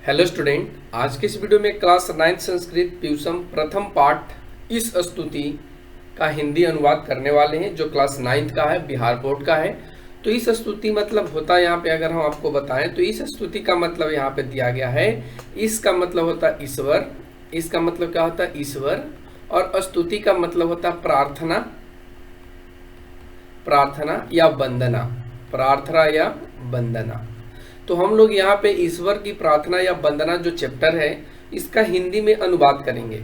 Hello student, आज के इस वीडियो में क्लास 9 संस्कृत प्यूसम प्रथम पाठ इस स्तुति का हिंदी अनुवाद करने वाले हैं जो क्लास 9 का है, बिहार बोर्ड का है। तो इस स्तुति मतलब होता है यहाँ पे अगर हम आपको बताएं तो इस स्तुति का मतलब यहाँ पे दिया गया है। इसका मतलब होता है ईश्वर, इसका मतलब क्या होता है ईश्वर, और स्तुति का मतलब होता है प्रार्थना, प्रार्थना या वंदना, प्रार्थना या वंदना। तो हम लोग यहाँ पे ईश्वर की प्रार्थना या वंदना जो चैप्टर है इसका हिंदी में अनुवाद करेंगे।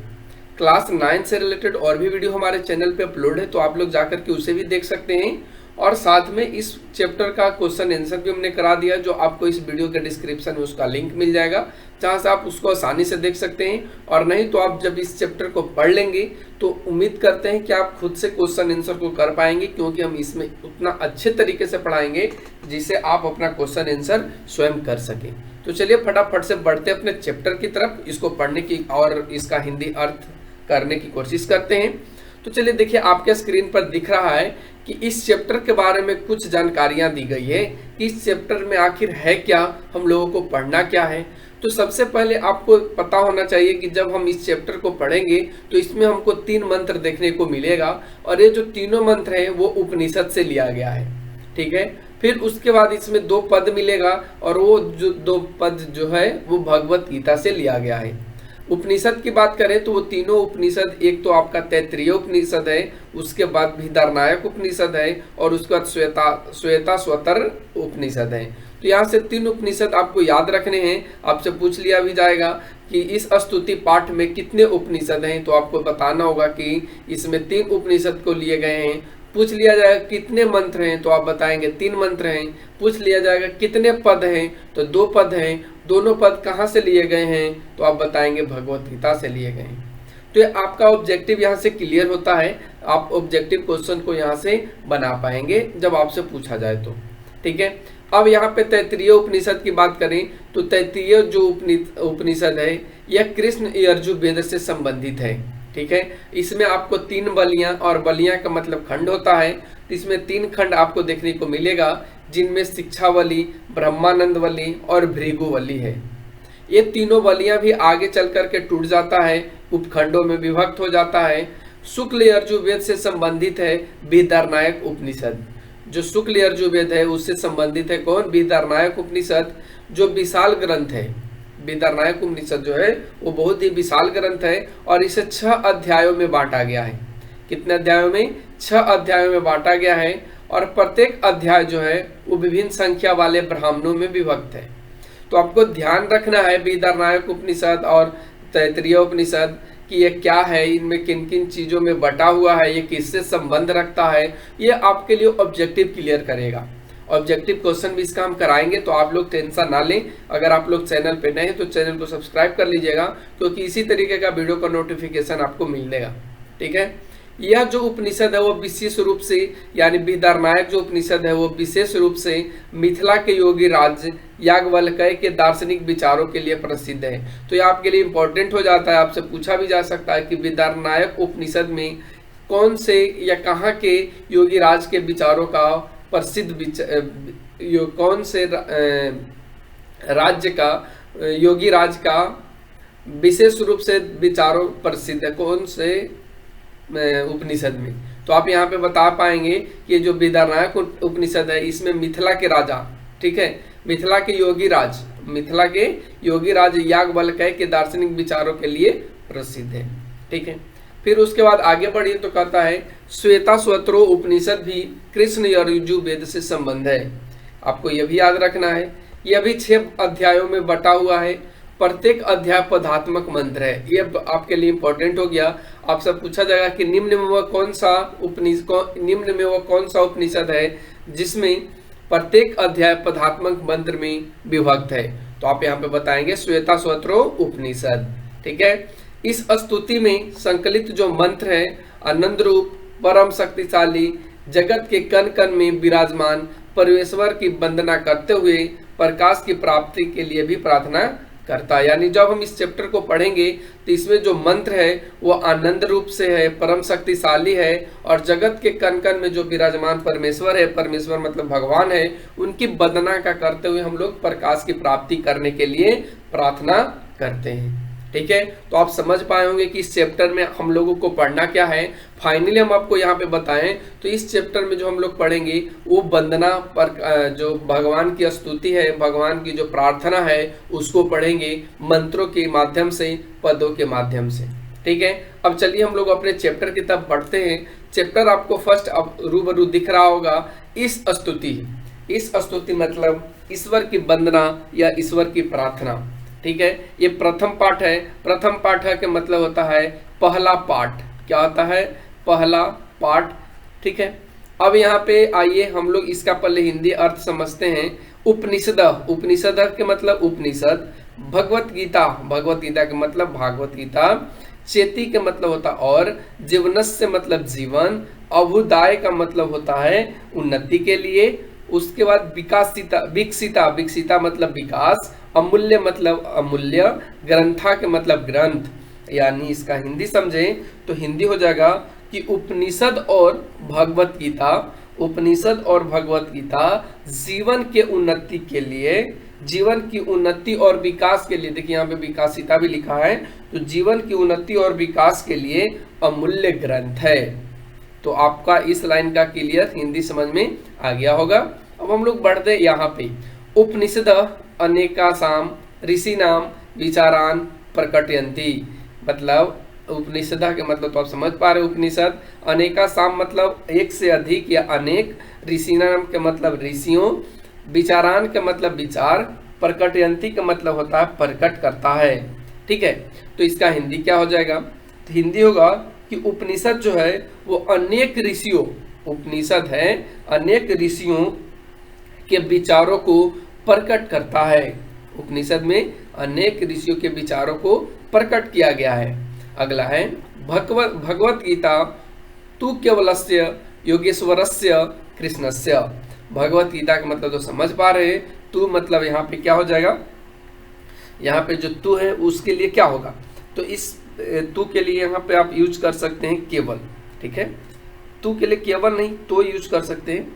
क्लास 9 से रिलेटेड और भी वीडियो हमारे चैनल पे अपलोड है, तो आप लोग जाकर के उसे भी देख सकते हैं। और साथ में इस चैप्टर का क्वेश्चन आंसर भी हमने करा दिया, जो आपको इस वीडियो के डिस्क्रिप्शन में उसका लिंक मिल जाएगा, जहाँ से आप उसको आसानी से देख सकते हैं। और नहीं तो आप जब इस चैप्टर को पढ़ लेंगे तो उम्मीद करते हैं कि आप खुद से क्वेश्चन आंसर को कर पाएंगे, क्योंकि हम इसमें उतना अच्छे तरीके से पढ़ाएंगे जिससे आप अपना क्वेश्चन आंसर स्वयं कर सकें। तो चलिए फटाफट से बढ़ते अपने चैप्टर की तरफ, इसको पढ़ने की और इसका हिंदी अर्थ करने की कोशिश करते हैं। तो चलिए देखिए, आपके स्क्रीन पर दिख रहा है कि इस चैप्टर के बारे में कुछ जानकारियां दी गई है कि इस चैप्टर में आखिर है क्या, हम लोगों को पढ़ना क्या है। तो सबसे पहले आपको पता होना चाहिए कि जब हम इस चैप्टर को पढ़ेंगे तो इसमें हमको 3 मंत्र देखने को मिलेगा, और ये जो तीनों मंत्र है वो उपनिषद से लिया गया है, ठीक है। फिर उसके बाद इसमें 2 पद मिलेगा, और वो जो 2 पद जो है वो भगवत गीता से लिया गया है। उपनिषद की बात करें तो वो तीनों उपनिषद, एक तो आपका तैत्तिरीय उपनिषद है, उसके बाद बृहदारण्यक उपनिषद है, और उसके बाद श्वेताश्वतर उपनिषद है। तो यहाँ से 3 उपनिषद आपको याद रखने हैं। आपसे पूछ लिया भी जाएगा कि इस स्तुति पाठ में कितने उपनिषद हैं, तो आपको बताना होगा कि इसमें 3 उपनिषद को लिए गए हैं। पूछ लिया जाएगा कितने मंत्र हैं, तो आप बताएंगे 3 मंत्र हैं। पूछ लिया जाएगा कितने पद हैं, तो 2 पद हैं। दोनों पद कहाँ से लिए गए हैं, तो आप बताएंगे भगवत गीता से लिए गए हैं। तो ये आपका ऑब्जेक्टिव यहाँ से क्लियर होता है, आप ऑब्जेक्टिव क्वेश्चन को यहाँ से बना पाएंगे जब आपसे पूछा जाए तो, ठीक है। अब यहाँ पे तैत्तिरीय उपनिषद की बात करें तो तैत्तिरीय जो उपनिषद है यह कृष्ण यजुर्वेद से संबंधित है, ठीक है। इसमें आपको 3 बलियां, और बलियां का मतलब खंड होता है, तो इसमें 3 खंड आपको देखने को मिलेगा, जिनमें शिक्षावली, ब्रह्मानंदवली और भृगुवली है। ये तीनों बलियां भी आगे चल करके टूट जाता है, उपखंडों में विभक्त हो जाता है। शुक्ल यजुर्वेद से संबंधित है बृहदारण्यक उपनिषद, जो शुक्ल यजुर्वेद है उससे संबंधित है कौन, बृहदारण्यक उपनिषद, जो विशाल ग्रंथ है। बृहदारण्यक उपनिषद जो है वो बहुत ही विशाल ग्रंथ है, और इसे 6 अध्यायों में बांटा गया है। कितने अध्यायों में, 6 अध्यायों में बांटा गया है, और प्रत्येक अध्याय जो है वो विभिन्न संख्या वाले ब्राह्मणों में विभक्त है। तो आपको ध्यान रखना है बृहदारण्यक उपनिषद और तैत्तिरीय उपनिषद कि ये क्या है, इनमें किन किन चीजों में बटा हुआ है, ये किससे संबंध रखता है, ये आपके लिए ऑब्जेक्टिव क्लियर करेगा। ऑब्जेक्टिव क्वेश्चन भी इसका हम कराएंगे, तो आप लोग टेंशन ना लें। अगर आप लोग चैनल पे नए हैं तो चैनल को सब्सक्राइब कर लीजिएगा, क्योंकि इसी तरीके का वीडियो का नोटिफिकेशन आपको मिलेगा, ठीक है। यह जो उपनिषद है वो विशेष रूप से, यानी बृहदारण्यक जो उपनिषद है वो विशेष रूप से मिथिला के योगी राज याज्ञवल्क्य के दार्शनिक विचारों के लिए प्रसिद्ध है। तो ये आपके लिए इंपॉर्टेंट हो जाता है, आपसे पूछा भी जा सकता है कि बृहदारण्यक उपनिषद में कौन से या कहाँ के योगी राज के विचारों का प्रसिद्ध कौन से राज्य का योगी राज का विशेष रूप से विचारों प्रसिद्ध है, कौन से उपनिषद में। तो आप यहाँ पे बता पाएंगे कि जो बृहदारण्यक उपनिषद है इसमें मिथिला के राजा, ठीक है, मिथिला के योगी राज याज्ञवल्क्य के दार्शनिक विचारों के लिए प्रसिद्ध है, ठीक है। फिर उसके बाद आगे बढ़िए तो कहता है श्वेताश्वतर उपनिषद भी कृष्ण यजुर्वेद से संबंध है। आपको यह भी याद रखना है, यह भी 6 अध्यायों में बटा हुआ है। प्रत्येक अध्याय पदात्मक मंत्र है, ये आपके लिए इंपॉर्टेंट हो गया। आपसे पूछा जाएगा कि निम्न में वह कौन सा उपनिषद है जिसमें प्रत्येक अध्याय पदात्मक मंत्र में विभक्त है, तो आप यहाँ पे बताएंगे श्वेताश्वतर उपनिषद, ठीक है। इस स्तुति में संकलित जो मंत्र है आनंद रूप, परम शक्तिशाली, जगत के कण कण में विराजमान परमेश्वर की वंदना करते हुए प्रकाश की प्राप्ति के लिए भी प्रार्थना करता है। यानी जब हम इस चैप्टर को पढ़ेंगे तो इसमें जो मंत्र है वो आनंद रूप से है, परम शक्तिशाली है, और जगत के कण कण में जो विराजमान परमेश्वर है, परमेश्वर मतलब भगवान है, उनकी वंदना का करते हुए हम लोग प्रकाश की प्राप्ति करने के लिए प्रार्थना करते हैं। ठीक है, तो आप समझ पाए होंगे कि इस चैप्टर में हम लोगों को पढ़ना क्या है। फाइनली हम आपको यहाँ पे बताएं तो इस चैप्टर में जो हम लोग पढ़ेंगे वो वंदना पर, जो भगवान की स्तुति है, भगवान की जो प्रार्थना है उसको पढ़ेंगे मंत्रों के माध्यम से, पदों के माध्यम से। ठीक है, अब चलिए हम लोग अपने चैप्टर की तरफ बढ़ते हैं। चैप्टर आपको फर्स्ट अब रूबरू दिख रहा होगा, इस स्तुति। इस स्तुति मतलब ईश्वर की वंदना या ईश्वर की प्रार्थना। ठीक है, ये प्रथम पाठ है। प्रथम पाठ का मतलब होता है पहला पाठ। क्या होता है? पहला पाठ। ठीक है, अब यहाँ पे आइए हम लोग इसका पहले हिंदी अर्थ समझते हैं। उपनिषद, उपनिषद के मतलब उपनिषद। भगवत गीता, भगवत गीता के मतलब भागवत गीता। चेती के मतलब होता और, जीवनस्य मतलब जीवन, अभुदाय का मतलब होता है उन्नति के लिए। उसके बाद विकासिता, विकसिता, विकसिता मतलब विकास। अमूल्य मतलब अमूल्य। ग्रंथा के मतलब ग्रंथ। यानी इसका हिंदी समझें तो हिंदी हो जाएगा कि उपनिषद और भगवत गीता, उपनिषद और भगवत गीता जीवन के उन्नति के लिए, जीवन की उन्नति और विकास के लिए, देखिए यहाँ पे विकासिता भी लिखा है, तो जीवन की उन्नति और विकास के लिए अमूल्य ग्रंथ है। तो आपका इस लाइन का क्लियर हिंदी समझ में आ गया होगा। अब हम लोग बढ़ते यहाँ पे। उपनिषद अनेकासाम ऋषिनाम विचारान प्रकटयन्ति, मतलब उपनिषद के मतलब तो आप समझ पा रहे हो। उपनिषद अनेकासाम मतलब एक से अधिक या अनेक, ऋषिनाम के मतलब ऋषियों, विचारान के मतलब विचार, प्रकटयन्ति का मतलब होता है प्रकट करता है। ठीक है, तो इसका हिंदी क्या हो जाएगा? तो हिंदी होगा कि उपनिषद जो है वो अनेक ऋषियों, उपनिषद है अनेक ऋषियों के विचारों को प्रकट करता है। उपनिषद में अनेक ऋषियों के विचारों को प्रकट किया गया है। अगला है भगवत गीता तू केवलस्य योगेश्वरस्य कृष्णस्य। भगवत गीता का मतलब तो समझ पा रहे हैं। तू मतलब यहाँ पे क्या हो जाएगा? यहाँ पे जो तू है उसके लिए क्या होगा? तो इस तू के लिए यहाँ पे आप यूज कर सकते हैं केवल। ठीक है, तू के लिए केवल नहीं तो यूज कर सकते हैं।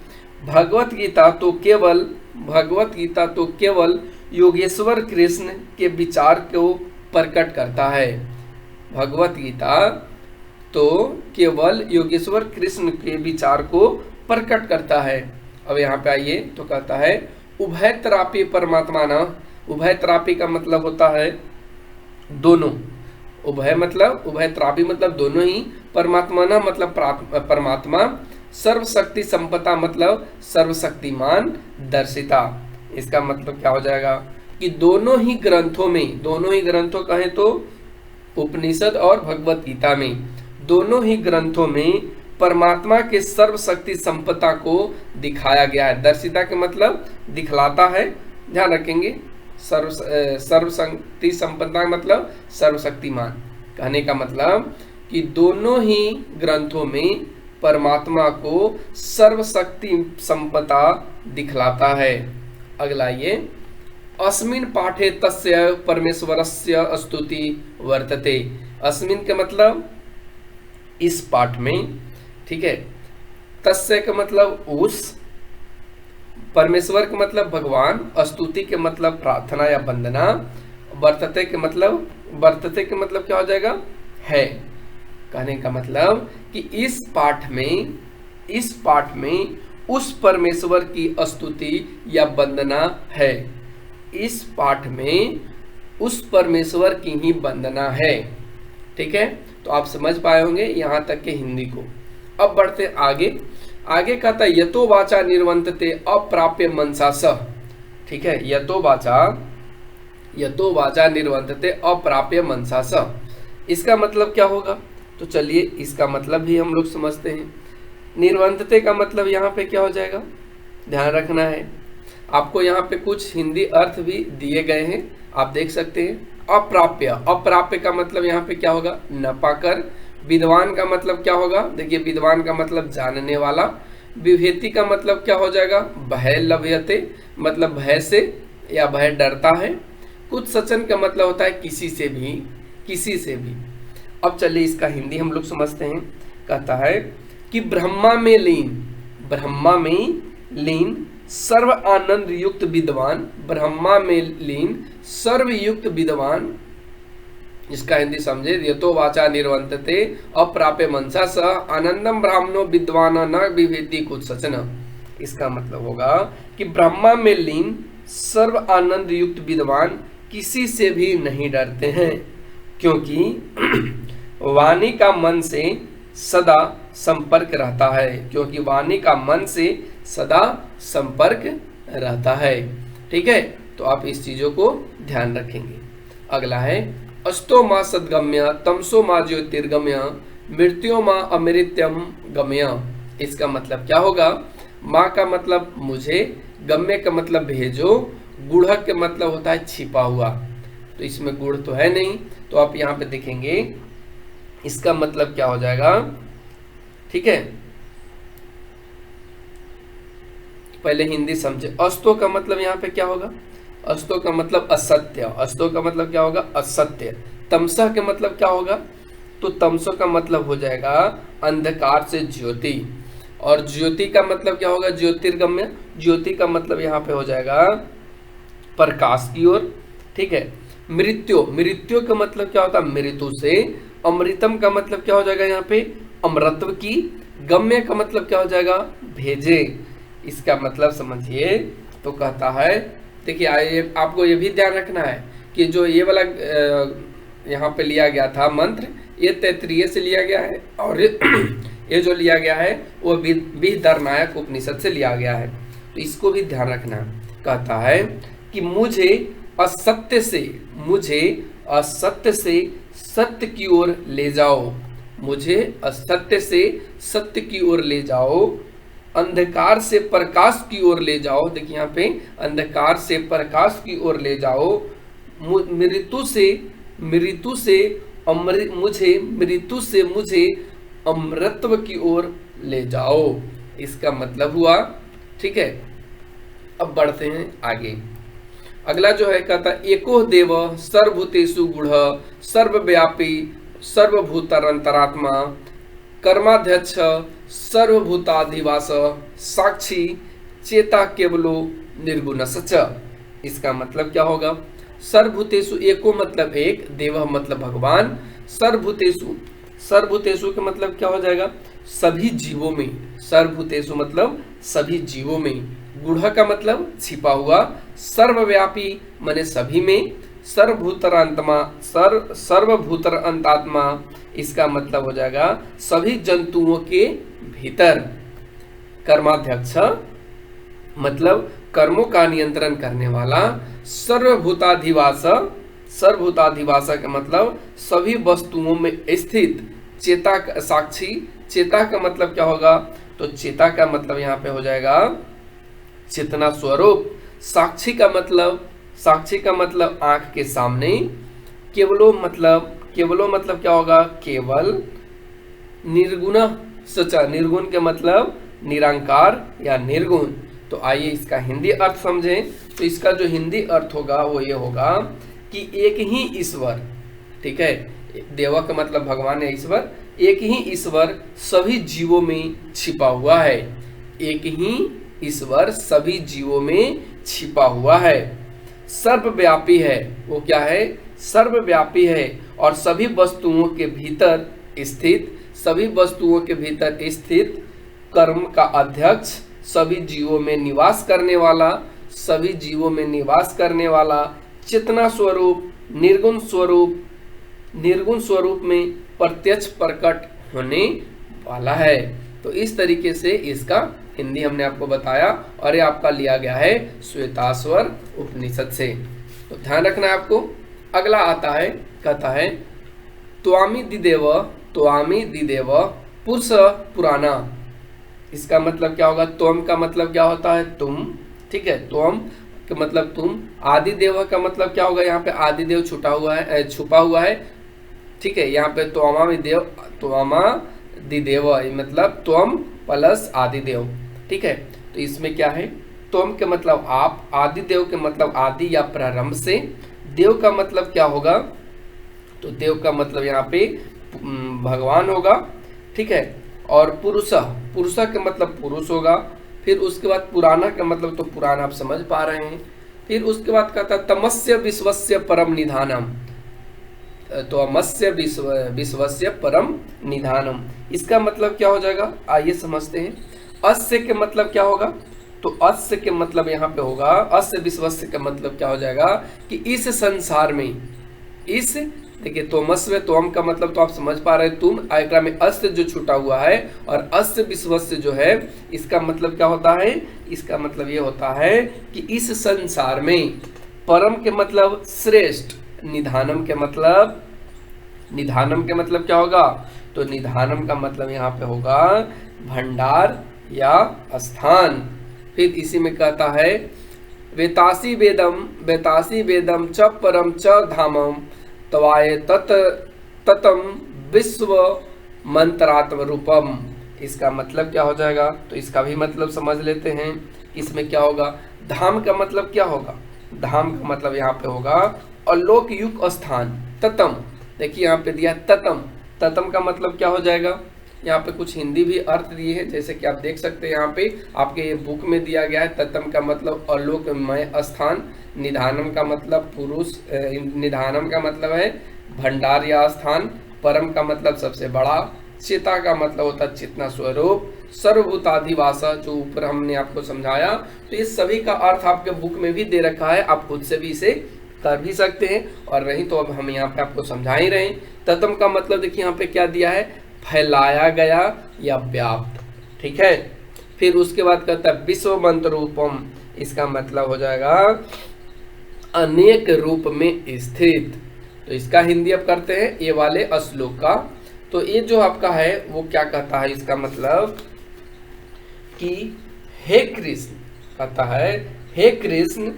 भगवत गीता तो केवल, भगवत गीता तो केवल योगेश्वर कृष्ण के विचार को प्रकट करता है। भगवत गीता तो केवल योगेश्वर कृष्ण के विचार को प्रकट करता है। अब यहाँ पे आइए तो कहता है उभयत्रापी परमात्मा न। उभयत्रापी का मतलब होता है दोनों। उभय मतलब उभयत्रापी मतलब दोनों ही। परमात्मा न मतलब परमात्मा। सर्वशक्ति संपदा मतलब सर्वशक्तिमान दर्शिता। इसका मतलब क्या हो जाएगा कि दोनों ही ग्रंथों में, दोनों ही ग्रंथों कहें तो उपनिषद और भगवत गीता में, दोनों ही ग्रंथों में परमात्मा के सर्वशक्ति संपदा को दिखाया गया है। दर्शिता के मतलब दिखलाता है, ध्यान रखेंगे। सर्वशक्ति संपदा मतलब सर्वशक्तिमान। कहने का मतलब कि दोनों ही ग्रंथों में परमात्मा को सर्वशक्ति संपदा दिखलाता है। अगला ये अस्मिन् पाठे तस्य परमेश्वरस्य स्तुति वर्तते। अस्मिन् के मतलब इस पाठ में। ठीक है, तस्य का मतलब उस, परमेश्वर का मतलब भगवान, स्तुति के मतलब प्रार्थना या वंदना, वर्तते के मतलब, वर्तते के मतलब क्या हो जाएगा? है। कहने का मतलब कि इस पाठ में उस परमेश्वर की स्तुति या वंदना है। इस पाठ में उस परमेश्वर की ही वंदना है। ठीक है, तो आप समझ पाए होंगे यहाँ तक के हिंदी को। अब बढ़ते आगे। आगे कहता है यतो वाचा निर्वंतते अप्राप्य मनसा सह। ठीक है, यतो वाचा निर्वंतते अप्राप्य मनसा सह। इसका मतलब क्या होगा? तो चलिए इसका मतलब भी हम लोग समझते हैं। निर्वंतते का मतलब यहाँ पे क्या हो जाएगा? ध्यान रखना है। आपको यहाँ पे कुछ हिंदी अर्थ भी दिए गए हैं, आप देख सकते हैं। अप्राप्य, अप्राप्य का मतलब यहाँ पे क्या होगा? न पाकर। विद्वान का मतलब क्या होगा? देखिए विद्वान का मतलब जानने वाला। विभेति का मतलब क्या हो जाएगा? भय लभ्यते, मतलब भय से या भय डरता है। कुत्सचन का मतलब होता है किसी से भी, किसी से भी। अब चलिए इसका हिंदी हम लोग समझते हैं। कहता है कि ब्रह्मा में लीन, ब्रह्मा में लीन सर्व आनंद युक्त विद्वान, ब्रह्मा में लीन सर्वयुक्त विद्वान। इसका हिंदी समझे, यतो वाचा निर्वंतते अप्राप्य मनसा स आनंदम ब्राह्मणो विद्वान न विभेति कुत्सचन। इसका मतलब होगा कि ब्रह्मा में लीन सर्व आनंद युक्त विद्वान किसी से भी नहीं डरते हैं, क्योंकि वाणी का मन से सदा संपर्क रहता है, क्योंकि वाणी का मन से सदा संपर्क रहता है। ठीक है, तो आप इस चीजों को ध्यान रखेंगे। अगला है अस्तो माँ सद्गम्य तमसो माँ ज्योतिर्गम्य मृत्यो माँ अमृत्यम गम्य। इसका मतलब क्या होगा? माँ का मतलब मुझे, गम्य का मतलब भेजो, गुढ़ के मतलब होता है छिपा हुआ। तो इसमें गुड़ तो है नहीं, तो आप यहाँ पे देखेंगे इसका मतलब क्या हो जाएगा। ठीक है, पहले हिंदी समझे। अस्तो का मतलब यहाँ पे क्या होगा? अस्तो का मतलब असत्य, अस्तो का मतलब क्या होगा? असत्य। तमसा के मतलब क्या होगा? तो तमसो का मतलब हो जाएगा अंधकार से ज्योति, और ज्योति का मतलब क्या होगा? ज्योतिर्गम्य। ज्योति का मतलब यहाँ पे हो जाएगा प्रकाश की ओर। ठीक है, मृत्यु, मृत्यु का मतलब क्या होता है? मृत्यु से। अमृतम का मतलब क्या हो जाएगा यहाँ पे? अमृतत्व की। गम्य का मतलब क्या हो जाएगा? भेजे। इसका मतलब समझिए। तो कहता है, देखिए आइए आपको ये भी ध्यान रखना है कि जो ये वाला यहाँ पे लिया गया था मंत्र, ये तैत्तिरीय से लिया गया है, और ये जो लिया गया है वो बृहदारण्यक उपनिषद से लिया गया है। तो इसको भी ध्यान रखना। कहता है कि मुझे असत्य से, मुझे असत्य से सत्य की ओर ले जाओ, मुझे असत्य से सत्य की ओर ले जाओ, अंधकार से प्रकाश की ओर ले जाओ। देखिए यहाँ पे अंधकार से प्रकाश की ओर ले जाओ, मृत्यु से, मृत्यु से अमृत, मुझे मृत्यु से मुझे अमृतत्व की ओर ले जाओ। इसका मतलब हुआ। ठीक है, अब बढ़ते हैं आगे। अगला जो है कहता एको देव सर्वभूतेषु गूढ़ सर्वव्यापी सर्वभूतांतरात्मा कर्माध्यक्ष सर्वभूताधिवास साक्षी चेता केवलो निर्गुण सच। इसका मतलब क्या होगा? सर्वभूतेषु, एको मतलब एक, देव मतलब भगवान, सर्वभूतेषु, सर्वभूतेषु का मतलब क्या हो जाएगा? सभी जीवों में, सर्वभूतेषु मतलब सभी जीवों में, गूढ़ का मतलब छिपा हुआ, सर्वव्यापी माने सभी में, सर्वभूतरांतमा सर्वभूतरांतात्मा, इसका मतलब हो जाएगा सभी जंतुओं के भीतर, कर्माध्यक्ष मतलब कर्मों का नियंत्रण करने वाला, सर्वभूताधिवास, सर्वभूताधिवास का मतलब सभी वस्तुओं में स्थित, चेता साक्षी, चेता का मतलब क्या होगा? तो चेता का मतलब यहाँ पे हो जाएगा चेतना स्वरूप। साक्षी का मतलब, साक्षी का मतलब आंख के सामने। केवलो मतलब, केवलो मतलब क्या होगा? केवल। निर्गुण सचा, निर्गुण के मतलब निरंकार या निर्गुण। तो आइए इसका हिंदी अर्थ समझें। तो इसका जो हिंदी अर्थ होगा वो ये होगा कि एक ही ईश्वर, ठीक है, देवा का मतलब भगवान या ईश्वर, एक ही ईश्वर सभी जीवों में छिपा हुआ है, एक ही ईश्वर सभी जीवों में छिपा हुआ है, सर्वव्यापी है। वो क्या है? सर्वव्यापी है और सभी वस्तुओं के भीतर स्थित, सभी वस्तुओं के भीतर स्थित, कर्म का अध्यक्ष, सभी जीवों में निवास करने वाला, सभी जीवों में निवास करने वाला, चेतना स्वरूप, निर्गुण स्वरूप, निर्गुण स्वरूप में प्रत्यक्ष प्रकट होने वाला है। तो इस तरीके से इसका हिंदी हमने आपको बताया और ये आपका लिया गया है श्वेताश्वर उपनिषद से। तो ध्यान रखना है आपको। अगला आता है, कहता है त्वामी दिदेव, त्वामी दिदेव पुरुष पुराना। इसका मतलब क्या होगा? त्वम का मतलब क्या होता है? तुम, ठीक है, त्वम का मतलब तुम। आदि देव का मतलब क्या होगा? यहाँ पे आदि देव छुपा हुआ है, छुपा हुआ है, ठीक है। यहाँ पे त्वमा देव, त्वमा दिदेव मतलब त्वम प्लस आदि देव, ठीक है। तो इसमें क्या है? त्वम के मतलब आप, आदि देव के मतलब आदि या प्रारंभ से, देव का मतलब क्या होगा, तो देव का मतलब यहाँ पे भगवान होगा, ठीक है। और पुरुषा, पुरुषा का मतलब पुरुष होगा। फिर उसके बाद पुराना का मतलब तो पुराना आप समझ पा रहे हैं। फिर उसके बाद कहता है तमस्य विश्वस्य परम निधानम, तो अमस्य विश्वस्य परम निधानम, इसका मतलब क्या हो जाएगा, आइए समझते हैं। अस्य के मतलब क्या होगा, तो अस्य के मतलब यहाँ पे होगा, अस्य विश्वस्य का मतलब क्या हो जाएगा कि इस संसार में, इस देखिए तोमस्व, तोम का मतलब तो आप समझ पा रहे हैं तुम, आयकरा में अस्य जो छूटा हुआ है, और अस्य विश्वस्य जो है इसका मतलब क्या होता है, इसका मतलब ये होता है कि इस संसार में, परम के मतलब श्रेष्ठ, निधानम के मतलब, निधानम के मतलब क्या होगा, तो निधानम का मतलब यहाँ पे होगा भंडार या स्थान। फिर इसी में कहता है वेतासी वेदम च परम च धामम तवाय ततम विश्व मंत्रात्म रूपम, इसका मतलब क्या हो जाएगा, तो इसका भी मतलब समझ लेते हैं। इसमें क्या होगा, धाम का मतलब क्या होगा, धाम का मतलब यहाँ पे होगा अलोकयुक्त स्थान। ततम, देखिए यहाँ पे दिया ततम, ततम का मतलब क्या हो जाएगा, यहाँ पे कुछ हिंदी भी अर्थ दिए हैं, जैसे कि आप देख सकते हैं यहाँ पे आपके बुक में दिया गया है। ततम का मतलब अलोकमय स्थान, निधानम का मतलब पुरुष, निधानम का मतलब है भंडार या स्थान, परम का मतलब सबसे बड़ा, चिता का मतलब होता है चेतना स्वरूप, सर्वभूताधिवासा जो ऊपर हमने आपको समझाया। तो इस सभी का अर्थ आपके बुक में भी दे रखा है, आप खुद से भी इसे कर भी सकते हैं, और नहीं तो अब हम यहाँ पे आपको समझा ही रहे हैं। ततम का मतलब देखिए यहाँ पे क्या दिया है, फैलाया गया या व्याप्त, ठीक है। फिर उसके बाद कहता है विश्व मंत्र रूपम, इसका मतलब हो जाएगा अनेक रूप में स्थित। तो इसका हिंदी अब करते हैं ये वाले श्लोक का। तो ये जो आपका है वो क्या कहता है, इसका मतलब कि हे कृष्ण, कहता है हे कृष्ण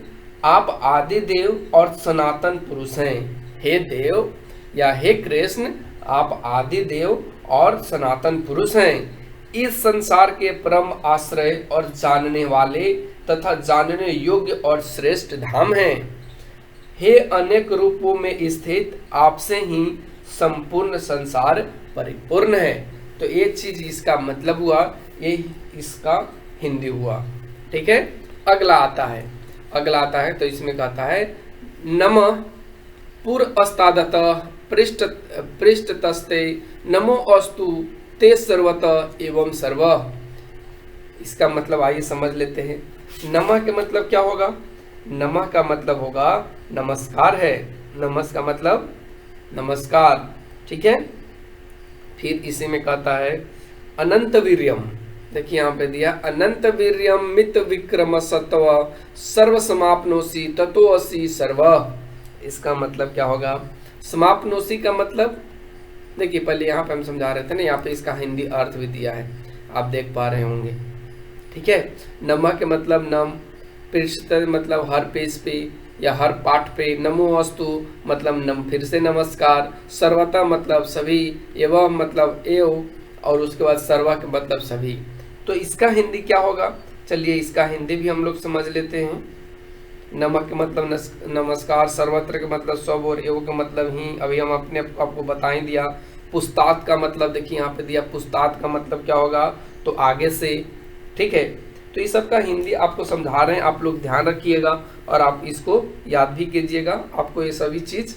आप आदि देव और सनातन पुरुष हैं। हे देव या हे कृष्ण आप आदि देव और सनातन पुरुष हैं, इस संसार के परम आश्रय और जानने वाले तथा जानने योग्य और श्रेष्ठ धाम हैं। हे अनेक रूपों में स्थित आपसे ही संपूर्ण संसार परिपूर्ण है। तो ये चीज इसका मतलब हुआ, ये इसका हिंदी हुआ, ठीक है। अगला आता है, तो इसमें कहता है नमः पुरस्तादत पृष्ठतस्ते नमो अस्तु ते सर्वतः एवं सर्व, इसका मतलब आइए समझ लेते हैं। नमः के मतलब क्या होगा, नमः का मतलब होगा नमस्कार है, नमस् का मतलब नमस्कार, ठीक है। फिर इसी में कहता है अनंत वीर्यम, देखिए यहाँ पे दिया अनंत वीर्यम मित विक्रम सत्व सर्व समाप्नोसी ततो असि सर्व, इसका मतलब क्या होगा, समाप्नोसी का मतलब देखिए पहले यहाँ पे हम समझा रहे थे ना, यहाँ पे इसका हिंदी अर्थ भी दिया है, आप देख पा रहे होंगे, ठीक है। नमः के मतलब नम, पृष्ठ मतलब हर पेज पे या हर पाठ पे, नमो अस्तु मतलब नम फिर से नमस्कार, सर्वता मतलब सभी, एवं मतलब एव, और उसके बाद सर्वा का मतलब सभी। तो इसका हिंदी क्या होगा, चलिए इसका हिंदी भी हम लोग समझ लेते हैं। नमक के मतलब नमस्कार, सर्वत्र का मतलब सब, और एव का मतलब ही, अभी हम अपने आपको बता ही दिया। पुस्तात का मतलब देखिए यहाँ पे दिया, पुस्तात का मतलब क्या होगा, तो आगे से, ठीक है। तो ये सब का हिंदी आपको समझा रहे हैं, आप लोग ध्यान रखिएगा और आप इसको याद भी कीजिएगा, आपको ये सभी चीज़,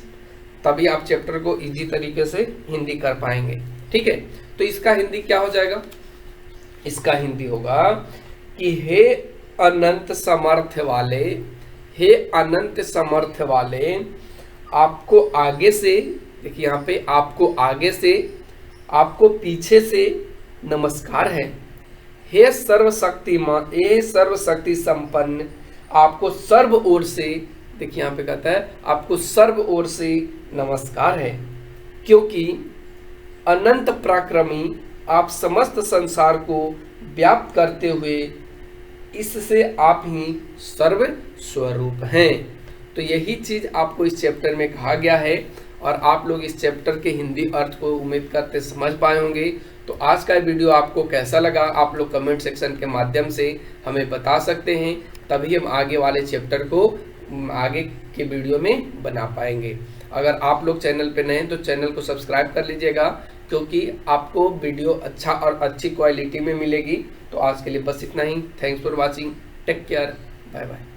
तभी आप चैप्टर को इजी तरीके से हिंदी कर पाएंगे, ठीक है। तो इसका हिंदी क्या हो जाएगा, इसका हिंदी होगा कि हे अनंत समर्थ वाले, हे अनंत समर्थ वाले, आपको आगे से, देखिए यहाँ पे आपको आगे से, आपको पीछे से नमस्कार है। हे सर्वशक्तिमान, हे सर्वशक्ति संपन्न, आपको सर्व ओर से, देखिए यहाँ पे कहता है आपको सर्व ओर से नमस्कार है, क्योंकि अनंत पराक्रमी आप समस्त संसार को व्याप्त करते हुए इससे आप ही सर्व स्वरूप हैं। तो यही चीज आपको इस चैप्टर में कहा गया है, और आप लोग इस चैप्टर के हिंदी अर्थ को उम्मीद करते समझ पाए होंगे। तो आज का वीडियो आपको कैसा लगा, आप लोग कमेंट सेक्शन के माध्यम से हमें बता सकते हैं। तभी हम आगे वाले चैप्टर को आगे के वीडियो में बना पाएंगे। अगर आप लोग चैनल पे नए हैं तो चैनल को सब्सक्राइब कर लीजिएगा, क्योंकि आपको वीडियो अच्छा और अच्छी क्वालिटी में मिलेगी। तो आज के लिए बस इतना ही। Thanks for watching, take care, bye bye.